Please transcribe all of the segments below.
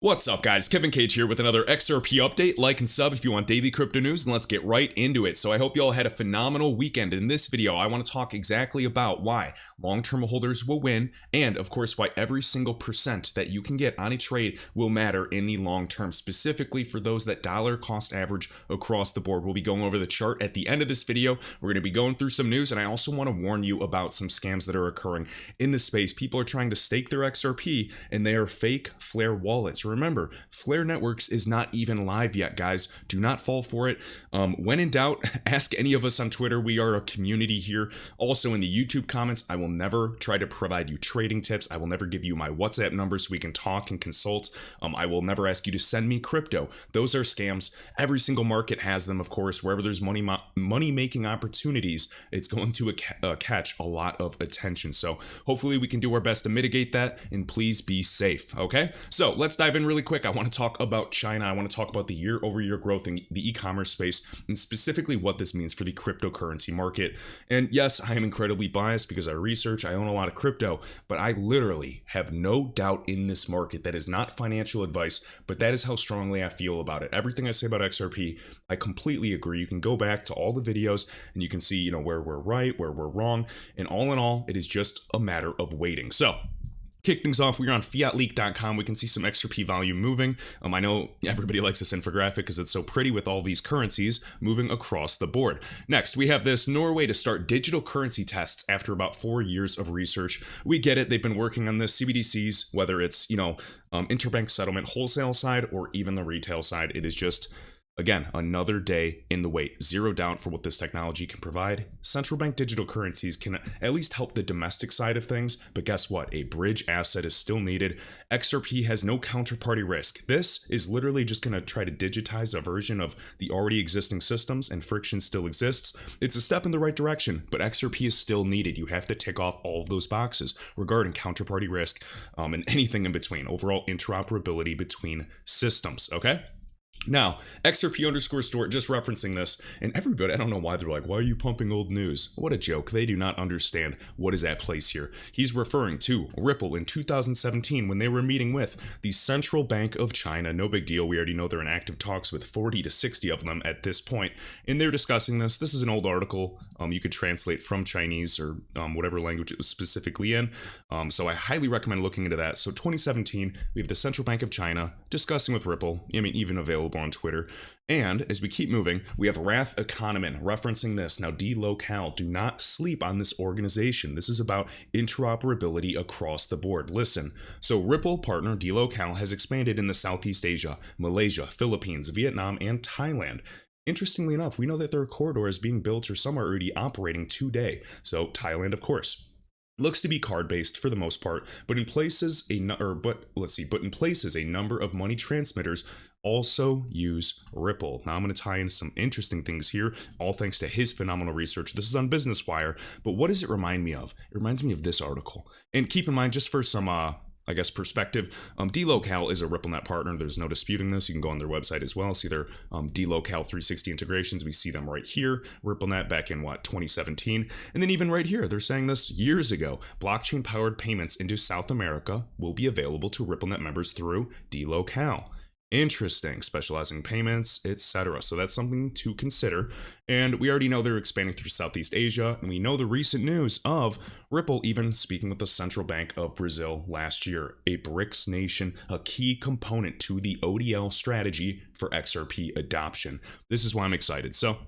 What's up, guys? Kevin Cage here with another XRP update. Like and sub if you want daily crypto news, and let's get right into it. So I hope you all had a phenomenal weekend. In this video, I want to talk exactly about why long-term holders will win, and of course, why every single percent that you can get on a trade will matter in the long term, specifically for those that dollar cost average across the board. We'll be going over the chart at the end of this video. We're going to be going through some news, and I also want to warn you about some scams that are occurring in the space. People are trying to stake their XRP, and they are fake Flare wallets. Remember, Flare Networks is not even live yet, guys. Do not fall for it. When in doubt, ask any of us on Twitter. We are a community here. Also, in the YouTube comments, I will never try to provide you trading tips. I will never give you my WhatsApp number so we can talk and consult. I will never ask you to send me crypto. Those are scams. Every single market has them, of course. Wherever there's money-making opportunities, it's going to catch a lot of attention. So hopefully we can do our best to mitigate that, and please be safe, okay? So let's dive in really quick. I want to talk about China. I want to talk about the year-over-year growth in the e-commerce space, and specifically what this means for the cryptocurrency market. And yes, I am incredibly biased because I own a lot of crypto, but I literally have no doubt in this market. That is not financial advice, but that is how strongly I feel about it. Everything I say about XRP, I completely agree. You can go back to all the videos and you can see, where we're right, where we're wrong, and all in all, it is just a matter of waiting. So kick things off, we're on fiatleak.com. We can see some XRP volume moving. I know everybody likes this infographic because it's so pretty with all these currencies moving across the board. Next, we have this Norway to start digital currency tests after about 4 years of research. We get it. They've been working on this. CBDCs, whether it's, interbank settlement wholesale side or even the retail side, it is just, again, another day in the wait. Zero doubt for what this technology can provide. Central bank digital currencies can at least help the domestic side of things, but guess what? A bridge asset is still needed. XRP has no counterparty risk. This is literally just going to try to digitize a version of the already existing systems, and friction still exists. It's a step in the right direction, but XRP is still needed. You have to tick off all of those boxes regarding counterparty risk, and anything in between. Overall interoperability between systems, okay? Now, XRP_store, just referencing this, and everybody, I don't know why they're like, why are you pumping old news? What a joke. They do not understand what is at place here. He's referring to Ripple in 2017 when they were meeting with the Central Bank of China. No big deal. We already know they're in active talks with 40 to 60 of them at this point, and they're discussing this. This is an old article. You could translate from Chinese or whatever language it was specifically in. So I highly recommend looking into that. So 2017, we have the Central Bank of China discussing with Ripple. Even available on Twitter. And as we keep moving, we have Roth Economin referencing this. Now, DLocale, do not sleep on this organization. This is about interoperability across the board. Listen, so Ripple partner DLocale has expanded in the Southeast Asia, Malaysia, Philippines, Vietnam, and Thailand. Interestingly enough, we know that there are corridors being built or some are already operating today. So Thailand, of course. Looks to be card-based for the most part, but in places a number of money transmitters also use Ripple. Now I'm going to tie in some interesting things here, all thanks to his phenomenal research. This is on Business Wire, but what does it remind me of? It reminds me of this article. And keep in mind, just for some perspective, DLocale is a RippleNet partner. There's no disputing this. You can go on their website as well, see their DLocale 360 integrations. We see them right here. RippleNet back in 2017. And then even right here, they're saying this years ago. Blockchain-powered payments into South America will be available to RippleNet members through DLocale. Interesting, specializing payments, etc. So that's something to consider. And we already know they're expanding through Southeast Asia, and we know the recent news of Ripple even speaking with the Central Bank of Brazil last year, a BRICS nation, a key component to the ODL strategy for XRP adoption. This is why I'm excited. So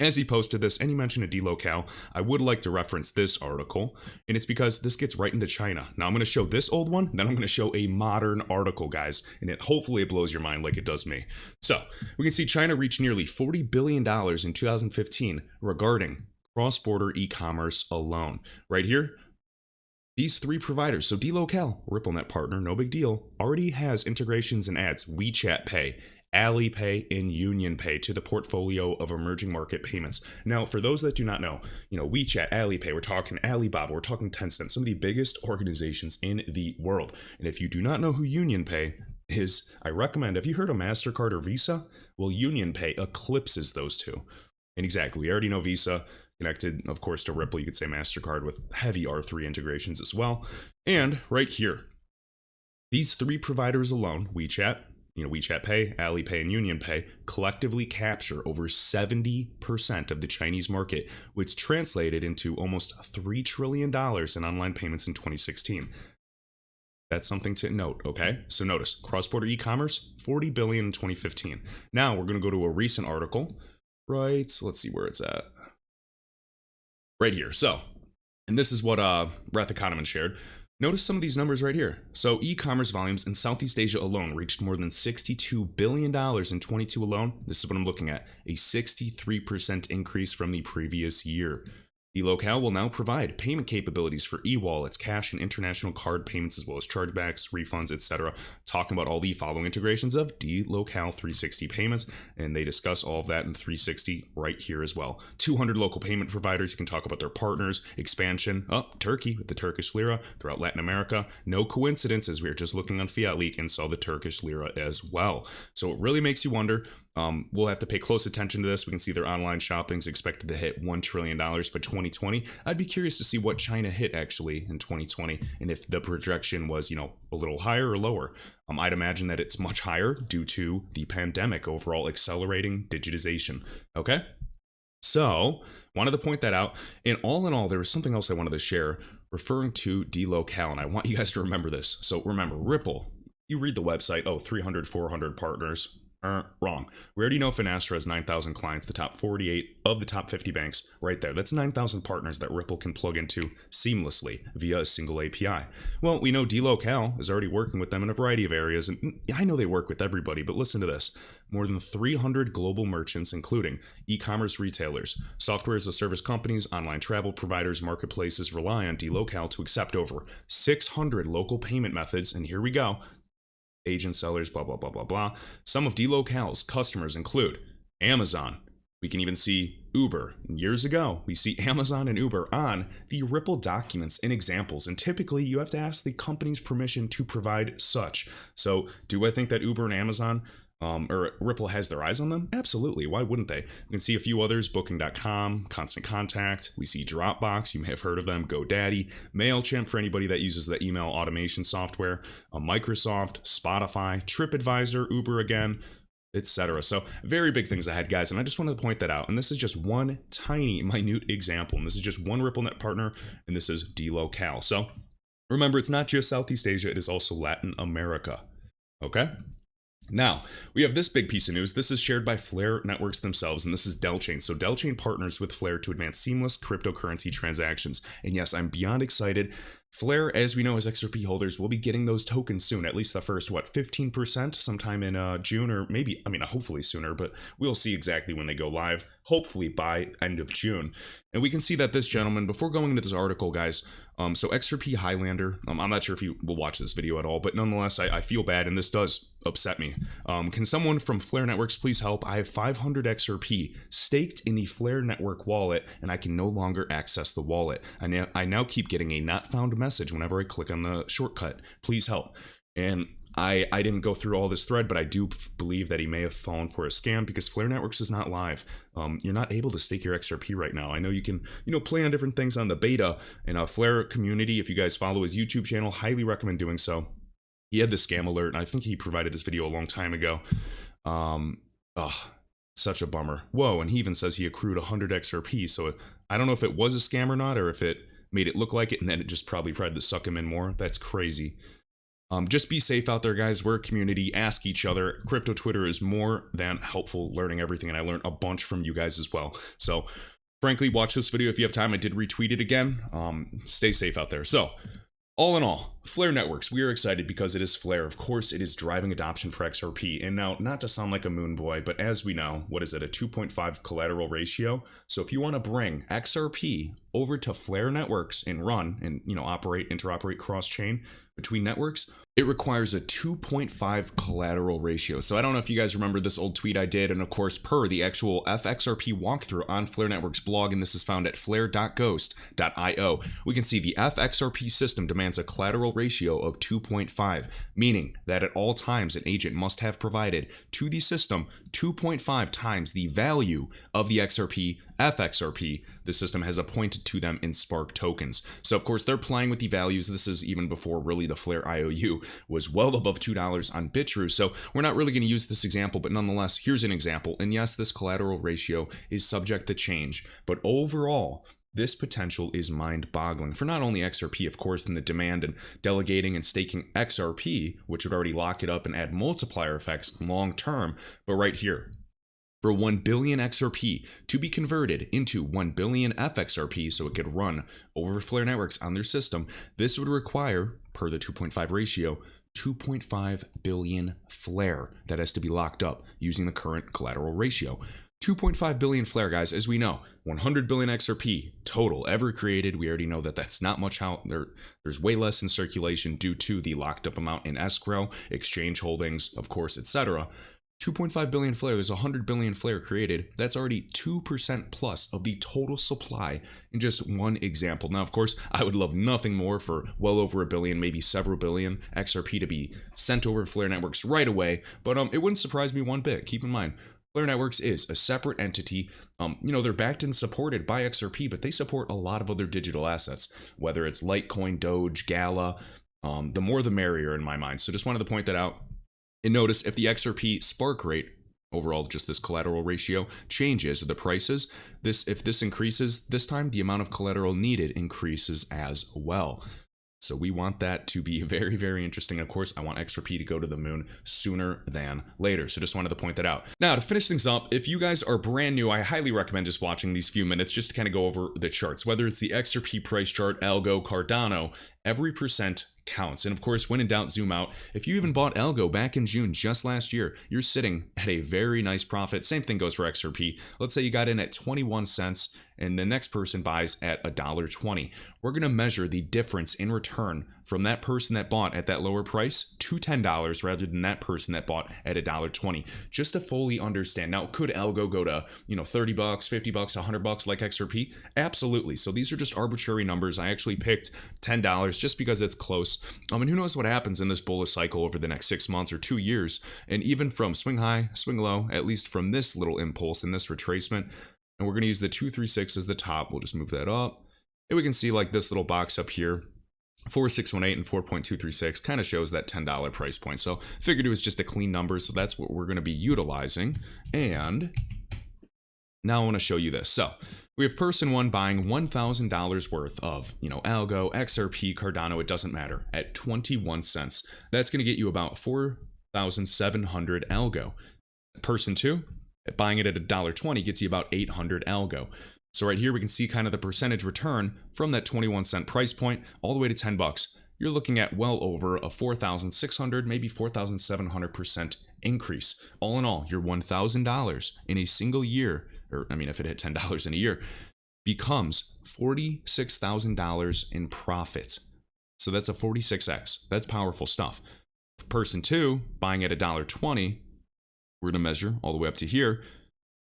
as he posted this, and he mentioned a DLocale, I would like to reference this article, and it's because this gets right into China. Now I'm going to show this old one, then I'm going to show a modern article, guys, and hopefully it blows your mind like it does me. So we can see China reached nearly $40 billion in 2015 regarding cross-border e-commerce alone. Right here, these three providers, so DLocale, RippleNet partner, no big deal, already has integrations and adds WeChat Pay, Alipay, and UnionPay to the portfolio of emerging market payments. Now, for those that do not know, WeChat, Alipay, we're talking Alibaba, we're talking Tencent, some of the biggest organizations in the world. And if you do not know who UnionPay is, I recommend, have you heard of MasterCard or Visa? Well, UnionPay eclipses those two. And exactly, we already know Visa, connected, of course, to Ripple. You could say MasterCard with heavy R3 integrations as well. And right here, These three providers alone, WeChat, WeChat Pay, Alipay, and UnionPay, collectively capture over 70% of the Chinese market, which translated into almost $3 trillion in online payments in 2016. That's something to note, okay? So notice, cross-border e-commerce, $40 billion in 2015. Now we're going to go to a recent article, right? So let's see where it's at. Right here. So, and this is what Roth Economist shared. Notice some of these numbers right here. So e-commerce volumes in Southeast Asia alone reached more than $62 billion in 22 alone. This is what I'm looking at, a 63% increase from the previous year. DLocale will now provide payment capabilities for e-wallets, cash, and international card payments, as well as chargebacks, refunds, etc. Talking about all the following integrations of DLocale 360 payments, and they discuss all of that in 360 right here as well. 200 local payment providers. You can talk about their partners, expansion. Turkey with the Turkish lira throughout Latin America. No coincidence, as we were just looking on Fiat Leak and saw the Turkish lira as well. So it really makes you wonder. We'll have to pay close attention to this. We can see their online shopping is expected to hit $1 trillion by 2020. I'd be curious to see what China hit actually in 2020 and if the projection was, a little higher or lower. I'd imagine that it's much higher due to the pandemic overall accelerating digitization. Okay? So, wanted to point that out. And all in all, there was something else I wanted to share referring to DLocale, and I want you guys to remember this. So remember, Ripple, you read the website, 300, 400 partners. Wrong. We already know Finastra has 9,000 clients, the top 48 of the top 50 banks right there. That's 9,000 partners that Ripple can plug into seamlessly via a single API. Well, we know DLocale is already working with them in a variety of areas, and I know they work with everybody, but listen to this. More than 300 global merchants, including e-commerce retailers, software as a service companies, online travel providers, marketplaces rely on DLocale to accept over 600 local payment methods, and here we go. Agent sellers, blah, blah, blah, blah, blah. Some of DLocale's customers include Amazon. We can even see Uber. Years ago, we see Amazon and Uber on the Ripple documents and examples. And typically, you have to ask the company's permission to provide such. So do I think that Uber and Amazon or Ripple has their eyes on them? Absolutely. Why wouldn't they? You can see a few others, Booking.com, Constant Contact. We see Dropbox. You may have heard of them. GoDaddy, MailChimp for anybody that uses the email automation software, Microsoft, Spotify, TripAdvisor, Uber again, etc. So very big things ahead, guys. And I just wanted to point that out. And this is just one tiny, minute example. And this is just one RippleNet partner. And this is DLocale. So remember, it's not just Southeast Asia. It is also Latin America. Okay? Now, we have this big piece of news. This is shared by Flare Networks themselves, and this is Delchain. So Delchain partners with Flare to advance seamless cryptocurrency transactions. And yes, I'm beyond excited. Flare, as we know as XRP holders, will be getting those tokens soon, at least the first, 15% sometime in June, or maybe, hopefully sooner, but we'll see exactly when they go live, hopefully by end of June. And we can see that this gentleman, before going into this article, guys, so XRP Highlander, I'm not sure if you will watch this video at all, but nonetheless, I feel bad, and this does upset me. Can someone from Flare Networks please help? I have 500 XRP staked in the Flare Network wallet, and I can no longer access the wallet. I now keep getting a not found message whenever I click on the shortcut. Please help. And I didn't go through all this thread, but I do believe that he may have fallen for a scam because Flare Networks is not live. You're not able to stake your XRP right now. I know you can, play on different things on the beta and Flare community. If you guys follow his YouTube channel, highly recommend doing so. He had the scam alert, and I think he provided this video a long time ago. Such a bummer. Whoa, and he even says he accrued 100 XRP. So I don't know if it was a scam or not, or if it made it look like it, and then it just probably tried to suck him in more. That's crazy. Just be safe out there, guys. We're a community. Ask each other. Crypto Twitter is more than helpful, learning everything, and I learned a bunch from you guys as well. So, frankly, watch this video if you have time. I did retweet it again. Stay safe out there. So, all in all, Flare Networks, we are excited because it is Flare. Of course, it is driving adoption for XRP. And now, not to sound like a moon boy, but as we know, what is it, a 2.5 collateral ratio? So if you want to bring XRP over to Flare Networks and run and, interoperate cross-chain between networks, it requires a 2.5 collateral ratio. So I don't know if you guys remember this old tweet I did, and of course, per the actual FXRP walkthrough on Flare Networks blog, and this is found at flare.ghost.io, we can see the FXRP system demands a collateral ratio of 2.5, meaning that at all times an agent must have provided to the system 2.5 times the value of the XRP, FXRP, the system has appointed to them in Spark tokens. So of course they're playing with the values. This is even before really the Flare IOU was well above $2 on Bitrue. So we're not really going to use this example, but nonetheless, here's an example. And yes, this collateral ratio is subject to change, but overall, this potential is mind-boggling for not only XRP, of course, in the demand and delegating and staking XRP, which would already lock it up and add multiplier effects long-term, but right here, for 1 billion XRP to be converted into 1 billion FXRP so it could run over Flare networks on their system, this would require, per the 2.5 ratio, 2.5 billion Flare that has to be locked up using the current collateral ratio. 2.5 billion Flare, guys, as we know, 100 billion XRP total ever created. We already know that that's not much out there. There's way less in circulation due to the locked up amount in escrow, exchange holdings, of course, etc. 2.5 billion Flare, there's 100 billion Flare created. That's already 2% plus of the total supply in just one example. Now, of course, I would love nothing more for well over a billion, maybe several billion XRP to be sent over to Flare networks right away, but it wouldn't surprise me one bit. Keep in mind, Flare Networks is a separate entity. They're backed and supported by XRP, but they support a lot of other digital assets, whether it's Litecoin, Doge, Gala. The more the merrier in my mind. So just wanted to point that out. And notice if the XRP Spark rate, overall just this collateral ratio, changes the prices, if this increases this time, the amount of collateral needed increases as well. So we want that to be very, very interesting. Of course, I want XRP to go to the moon sooner than later. So just wanted to point that out. Now, to finish things up, if you guys are brand new, I highly recommend just watching these few minutes just to kind of go over the charts, whether it's the XRP price chart, Algo, Cardano, every percent counts. And of course, when in doubt, zoom out. If you even bought Algo back in June just last year, you're sitting at a very nice profit. Same thing goes for XRP. Let's say you got in at 21 cents and the next person buys at $1.20. We're going to measure the difference in return from that person that bought at that lower price to $10 rather than that person that bought at $1.20, just to fully understand. Now, could Algo go to, $30, $50, $100 like XRP? Absolutely. So these are just arbitrary numbers. I actually picked $10 just because it's close. And who knows what happens in this bullish cycle over the next 6 months or 2 years. And even from swing high, swing low, at least from this little impulse and this retracement. And we're going to use the 236 as the top. We'll just move that up. And we can see like this little box up here, 4618 and 4.236 kind of shows that $10 price point. So figured it was just a clean number. So that's what we're going to be utilizing. And now I want to show you this. So we have person one buying $1,000 worth of, Algo, XRP, Cardano, it doesn't matter, at 21 cents. That's going to get you about 4,700 Algo. Person two, buying it at $1.20 gets you about 800 Algo. So right here we can see kind of the percentage return from that 21 cent price point all the way to $10. You're looking at well over a 4,600, maybe 4,700% increase. All in all, your $1,000 in a single year, if it hit $10 in a year, becomes $46,000 in profit. So that's a 46x. That's powerful stuff. Person two, buying at $1.20, we're going to measure all the way up to here.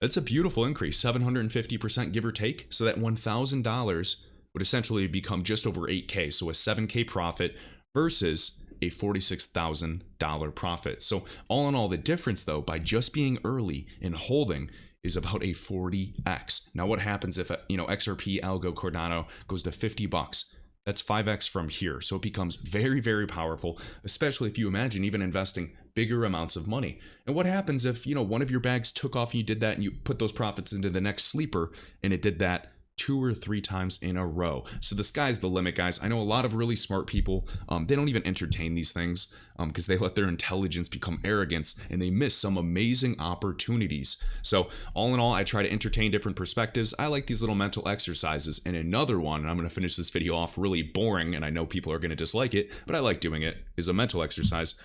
That's a beautiful increase, 750% give or take. So that $1,000 would essentially become just over 8K. So a 7K profit versus a $46,000 profit. So all in all, the difference though, by just being early and holding is about a 40x. Now what happens if, XRP, Algo, Cardano goes to $50? That's 5x from here. So it becomes very, very powerful, especially if you imagine even investing bigger amounts of money. And what happens if, one of your bags took off and you did that and you put those profits into the next sleeper and it did that 2 or 3 times in a row? So the sky's the limit, guys. I know a lot of really smart people, they don't even entertain these things because they let their intelligence become arrogance and they miss some amazing opportunities. So all in all, I try to entertain different perspectives. I like these little mental exercises. And another one, and I'm going to finish this video off really boring, and I know people are going to dislike it, but I like doing it, is a mental exercise.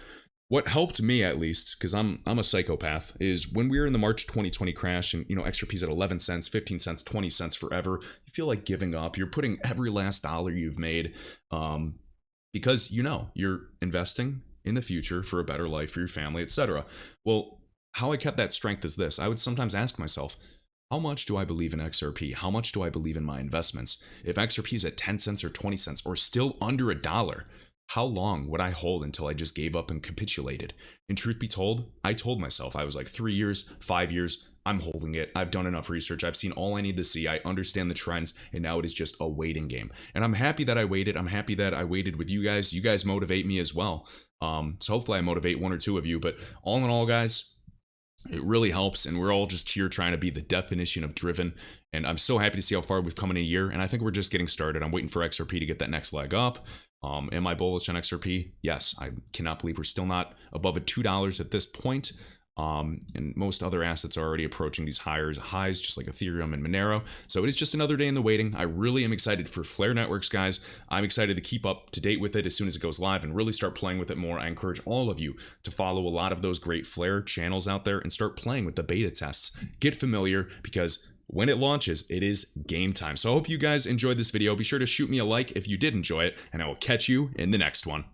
What helped me, at least, because I'm a psychopath, is when we were in the March 2020 crash and, XRP's at 11 cents, 15 cents, 20 cents forever, you feel like giving up. You're putting every last dollar you've made because, you're investing in the future for a better life for your family, etc. Well, how I kept that strength is this. I would sometimes ask myself, how much do I believe in XRP? How much do I believe in my investments? If XRP is at 10 cents or 20 cents or still under $1, how long would I hold until I just gave up and capitulated? And truth be told, I told myself, I was like 3 years, 5 years, I'm holding it. I've done enough research. I've seen all I need to see. I understand the trends, and now it is just a waiting game. And I'm happy that I waited. I'm happy that I waited with you guys. You guys motivate me as well. So hopefully I motivate one or two of you. But all in all, guys, it really helps, and we're all just here trying to be the definition of driven. And I'm so happy to see how far we've come in a year, and I think we're just getting started. I'm waiting for XRP to get that next leg up. Am I bullish on XRP? Yes. I cannot believe we're still not above $2 at this point. And most other assets are already approaching these highs, just like Ethereum and Monero. So it is just another day in the waiting. I really am excited for Flare Networks, guys. I'm excited to keep up to date with it as soon as it goes live and really start playing with it more. I encourage all of you to follow a lot of those great Flare channels out there and start playing with the beta tests. Get familiar, because when it launches, it is game time. So I hope you guys enjoyed this video. Be sure to shoot me a like if you did enjoy it, and I will catch you in the next one.